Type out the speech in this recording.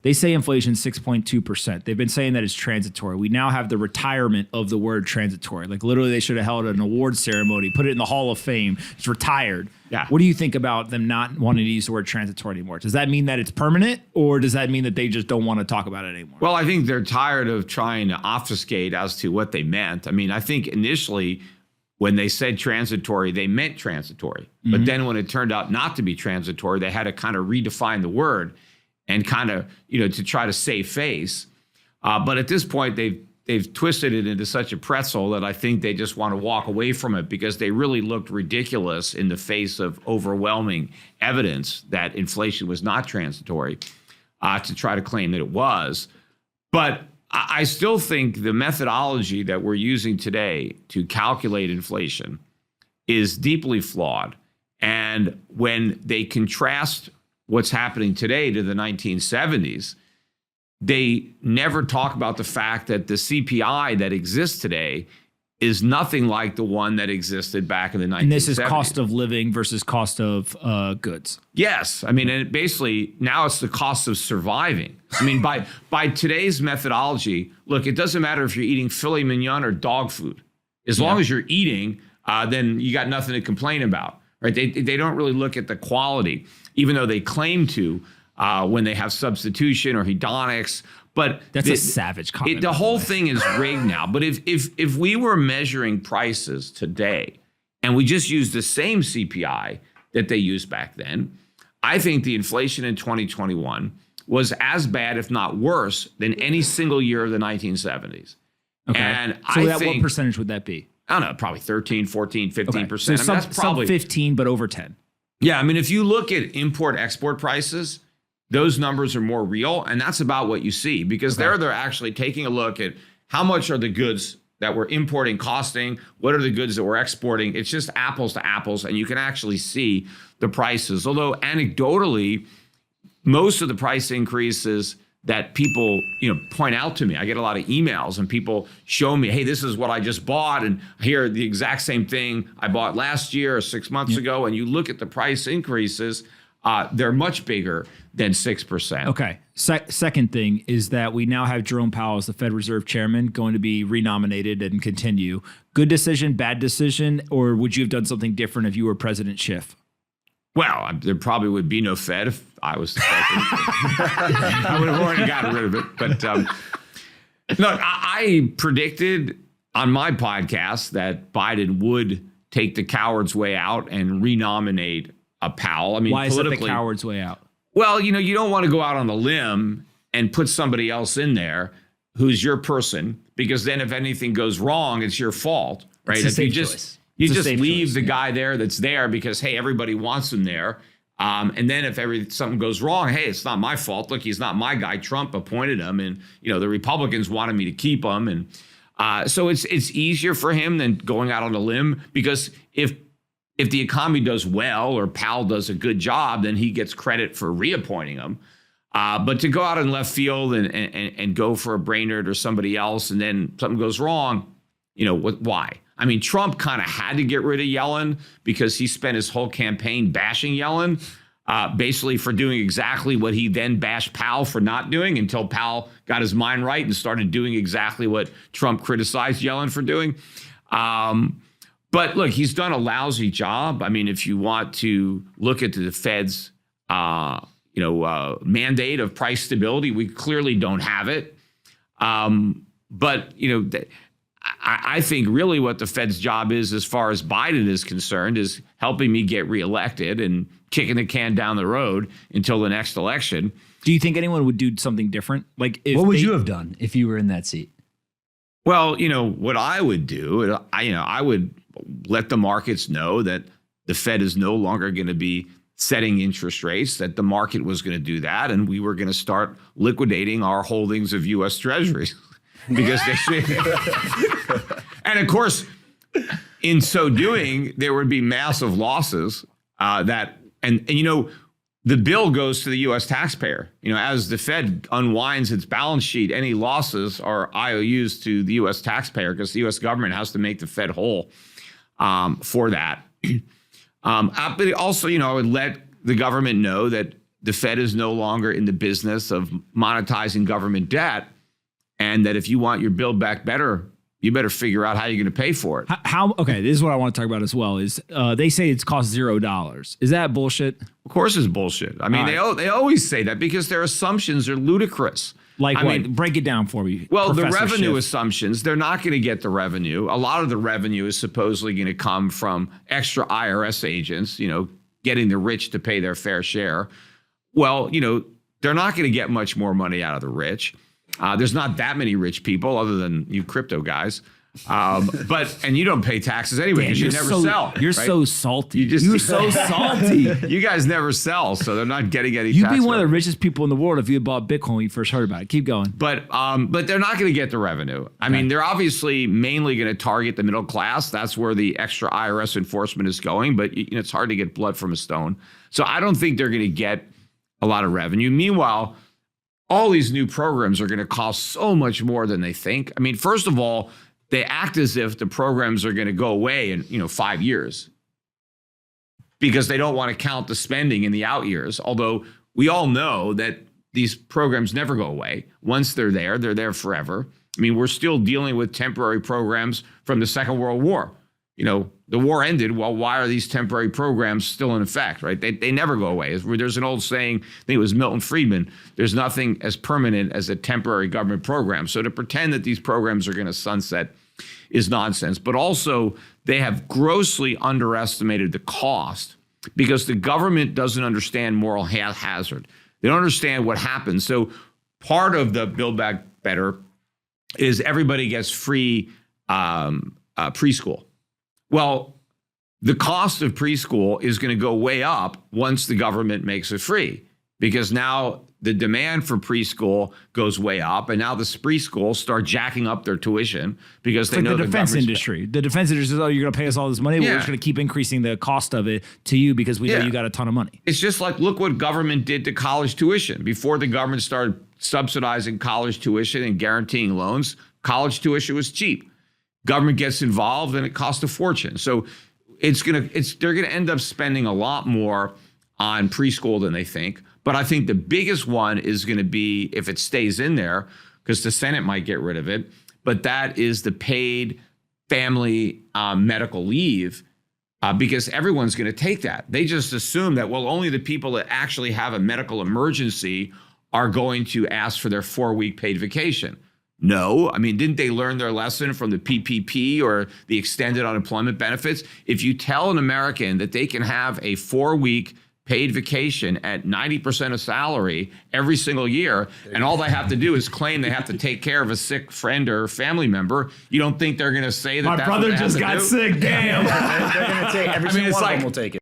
They say inflation's 6.2%. They've been saying that it's transitory. We now have the retirement of the word transitory. Like literally they should have held an award ceremony, put it in the Hall of Fame. It's retired. Yeah. What do you think about them not wanting to use the word transitory anymore? Does that mean that it's permanent, or does that mean that they just don't want to talk about it anymore? Well, I think they're tired of trying to obfuscate as to what they meant. I mean, I think initially when they said transitory, they meant transitory. Mm-hmm. But then when it turned out not to be transitory, they had to kind of redefine the word and kind of, to try to save face. But at this point, they've twisted it into such a pretzel that I think they just want to walk away from it because they really looked ridiculous in the face of overwhelming evidence that inflation was not transitory to try to claim that it was. But I still think the methodology that we're using today to calculate inflation is deeply flawed. And when they contrast what's happening today to the 1970s, they never talk about the fact that the CPI that exists today is nothing like the one that existed back in the 1970s. And this is cost of living versus cost of goods. Yes. I mean, and basically now it's the cost of surviving. I mean, by today's methodology, look, it doesn't matter if you're eating filet mignon or dog food. As long as you're eating, then you got nothing to complain about, right? They don't really look at the quality, even though they claim to when they have substitution or hedonics. But that's a savage comment. The whole thing is rigged now. But if we were measuring prices today and we just used the same CPI that they used back then, I think the inflation in 2021 was as bad, if not worse, than any single year of the 1970s. Okay. And so what percentage would that be? I don't know, probably 13, 14, 15%. Okay. So that's probably 15, but over 10. Yeah, I mean, if you look at import-export prices, those numbers are more real, and that's about what you see because they're actually taking a look at how much are the goods that we're importing costing, what are the goods that we're exporting. It's just apples to apples, and you can actually see the prices. Although anecdotally, most of the price increases that people point out to me, I get a lot of emails and people show me, hey, this is what I just bought, and here the exact same thing I bought last year or 6 months ago, and you look at the price increases, they're much bigger than 6%. Okay. Second thing is that we now have Jerome Powell as the Fed Reserve Chairman going to be renominated and continue. Good decision, bad decision, or would you have done something different if you were President Schiff? Well, there probably would be no Fed if I was the president. I would have already gotten rid of it. But look, I predicted on my podcast that Biden would take the coward's way out and renominate Powell. I mean, why is that the coward's way out? Well, you don't want to go out on a limb and put somebody else in there who's your person, because then if anything goes wrong, it's your fault, right? It's if you just leave the guy there that's there because, hey, everybody wants him there. And then if something goes wrong, hey, it's not my fault. Look, he's not my guy. Trump appointed him, and the Republicans wanted me to keep him, and so it's easier for him than going out on a limb, because if the economy does well or Powell does a good job, then he gets credit for reappointing him. But to go out in left field and go for a Brainerd or somebody else, and then something goes wrong, why? I mean, Trump kind of had to get rid of Yellen because he spent his whole campaign bashing Yellen, basically for doing exactly what he then bashed Powell for not doing, until Powell got his mind right and started doing exactly what Trump criticized Yellen for doing. But look, he's done a lousy job. I mean, if you want to look at the Fed's, mandate of price stability, we clearly don't have it. But I think really what the Fed's job is, as far as Biden is concerned, is helping me get reelected and kicking the can down the road until the next election. Do you think anyone would do something different? Like, what would you have done if you were in that seat? Well, what I would do, I would let the markets know that the Fed is no longer going to be setting interest rates, that the market was going to do that, and we were going to start liquidating our holdings of U.S. Treasuries. Because and of course, in so doing, there would be massive losses and the bill goes to the U.S. taxpayer. As the Fed unwinds its balance sheet, any losses are IOUs to the U.S. taxpayer, because the U.S. government has to make the Fed whole for that. But also, I would let the government know that the Fed is no longer in the business of monetizing government debt, and that if you want your Build Back Better, you better figure out how you're going to pay for it. Okay, this is what I want to talk about as well. Is they say it's cost $0. Is that bullshit? Of course, it's bullshit. I mean, they always say that because their assumptions are ludicrous. Like I what? mean, Break it down for me. Well, the Professor revenue Schiff. assumptions, they're not going to get the revenue. A lot of the revenue is supposedly going to come from extra IRS agents, getting the rich to pay their fair share. Well, they're not going to get much more money out of the rich. There's not that many rich people other than you crypto guys. And you don't pay taxes anyway because you never sell. You're right? so salty. You're so salty. You guys never sell, so they're not getting any You'd tax be one of the revenue. richest people in the world if you had bought Bitcoin when you first heard about it. Keep going. But they're not going to get the revenue. I mean, they're obviously mainly going to target the middle class. That's where the extra IRS enforcement is going. But it's hard to get blood from a stone. So I don't think they're going to get a lot of revenue. Meanwhile, all these new programs are going to cost so much more than they think. I mean, first of all, they act as if the programs are going to go away in 5 years because they don't want to count the spending in the out years. Although we all know that these programs never go away. Once they're there forever. I mean, we're still dealing with temporary programs from the Second World War. The war ended. Well, why are these temporary programs still in effect, right? They never go away. There's an old saying, I think it was Milton Friedman, there's nothing as permanent as a temporary government program. So to pretend that these programs are going to sunset is nonsense. But also, they have grossly underestimated the cost because the government doesn't understand moral hazard. They don't understand what happens. So part of the Build Back Better is everybody gets free preschool. Well, the cost of preschool is going to go way up once the government makes it free because now the demand for preschool goes way up, and now the preschool start jacking up their tuition because they know the defense government's industry. The defense industry says, "Oh, you're going to pay us all this money. We're just going to keep increasing the cost of it to you because we know you got a ton of money." It's just like, look what government did to college tuition. Before the government started subsidizing college tuition and guaranteeing loans, college tuition was cheap. Government gets involved and it costs a fortune. So they're gonna end up spending a lot more on preschool than they think. But I think the biggest one is going to be, if it stays in there, because the Senate might get rid of it, but that is the paid family medical leave, because everyone's going to take that. They just assume that, well, only the people that actually have a medical emergency are going to ask for their 4-week paid vacation. No, I mean, didn't they learn their lesson from the PPP or the extended unemployment benefits? If you tell an American that they can have a 4-week paid vacation at 90% of salary every single year, and all they have to do is claim they have to take care of a sick friend or family member, you don't think they're going to say that My that's brother what they just have to got do? sick. Damn. They're going to take every single one of them will take it.